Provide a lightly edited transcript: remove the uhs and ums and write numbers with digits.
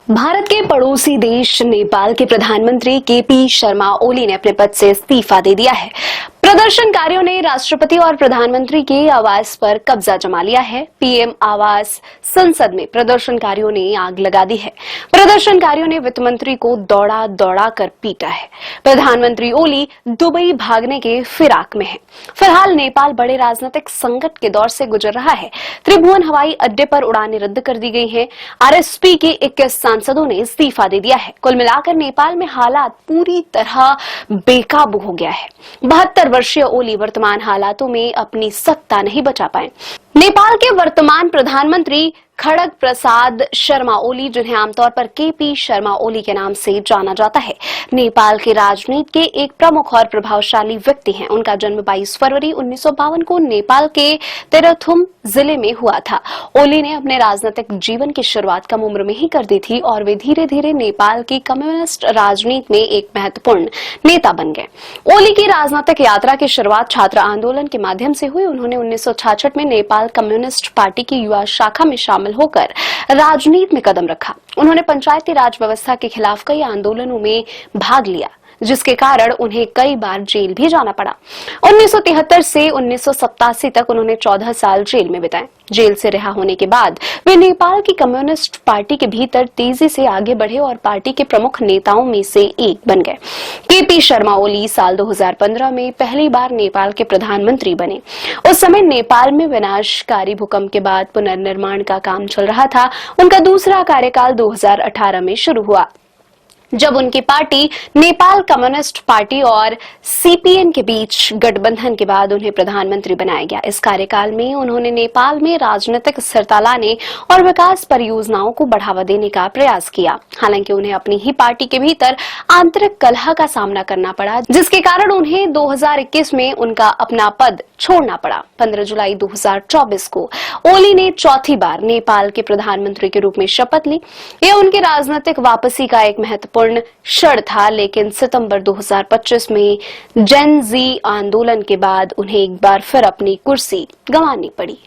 भारत के पड़ोसी देश नेपाल के प्रधानमंत्री केपी शर्मा ओली ने अपने पद से इस्तीफा दे दिया है। प्रदर्शनकारियों ने राष्ट्रपति और प्रधानमंत्री के आवास पर कब्जा जमा लिया है। पीएम आवास संसद में प्रदर्शनकारियों ने आग लगा दी है। प्रदर्शनकारियों ने वित्त मंत्री को दौड़ा दौड़ा कर पीटा है। प्रधानमंत्री ओली दुबई भागने के फिराक में है। फिलहाल नेपाल बड़े राजनीतिक संकट के दौर से गुजर रहा है। त्रिभुवन हवाई अड्डे पर उड़ानें रद्द कर दी गई हैं। आरएसपी के 21 सांसदों ने इस्तीफा दे दिया है। कुल मिलाकर नेपाल में हालात पूरी तरह बेकाबू हो गया है। 72 वर्षीय ओली वर्तमान हालातों में अपनी सत्ता नहीं बचा पाए। नेपाल के वर्तमान प्रधानमंत्री खड़ग प्रसाद शर्मा ओली, जिन्हें आमतौर पर केपी शर्मा ओली के नाम से जाना जाता है, नेपाल के राजनीति के एक प्रमुख और प्रभावशाली व्यक्ति हैं। उनका जन्म 22 फरवरी 1952 को नेपाल के तेरथुम जिले में हुआ था। ओली ने अपने राजनीतिक जीवन की शुरुआत कम उम्र में ही कर दी थी और वे धीरे धीरे नेपाल की कम्युनिस्ट राजनीति में एक महत्वपूर्ण नेता बन गए। ओली की राजनीतिक यात्रा की शुरुआत छात्र आंदोलन के माध्यम से हुई। उन्होंने 1966 में नेपाल कम्युनिस्ट पार्टी की युवा शाखा में शामिल होकर राजनीति में कदम रखा। उन्होंने पंचायती राज व्यवस्था के खिलाफ कई आंदोलनों में भाग लिया, जिसके कारण उन्हें कई बार जेल भी जाना पड़ा। 1973 से 1987 तक उन्होंने 14 साल जेल में बिताए। जेल से रिहा होने के बाद वे नेपाल की कम्युनिस्ट पार्टी के भीतर तेजी से आगे बढ़े और पार्टी के प्रमुख नेताओं में से एक बन गए। केपी शर्मा ओली साल 2015 में पहली बार नेपाल के प्रधानमंत्री बने। उस समय नेपाल में विनाशकारी भूकंप के बाद पुनर्निर्माण का काम चल रहा था। उनका दूसरा कार्यकाल 2018 में शुरू हुआ, जब उनकी पार्टी नेपाल कम्युनिस्ट पार्टी और सीपीएन के बीच गठबंधन के बाद उन्हें प्रधानमंत्री बनाया गया। इस कार्यकाल में उन्होंने नेपाल में राजनीतिक स्थिरता लाने और विकास परियोजनाओं को बढ़ावा देने का प्रयास किया। हालांकि उन्हें अपनी ही पार्टी के भीतर आंतरिक कलह का सामना करना पड़ा, जिसके कारण उन्हें 2021 में उनका अपना पद छोड़ना पड़ा। 15 जुलाई 2024 को ओली ने चौथी बार नेपाल के प्रधानमंत्री के रूप में शपथ ली। यह उनकी राजनीतिक वापसी का एक महत्वपूर्ण क्षण था, लेकिन सितंबर 2025 में जेन जी आंदोलन के बाद उन्हें एक बार फिर अपनी कुर्सी गंवानी पड़ी।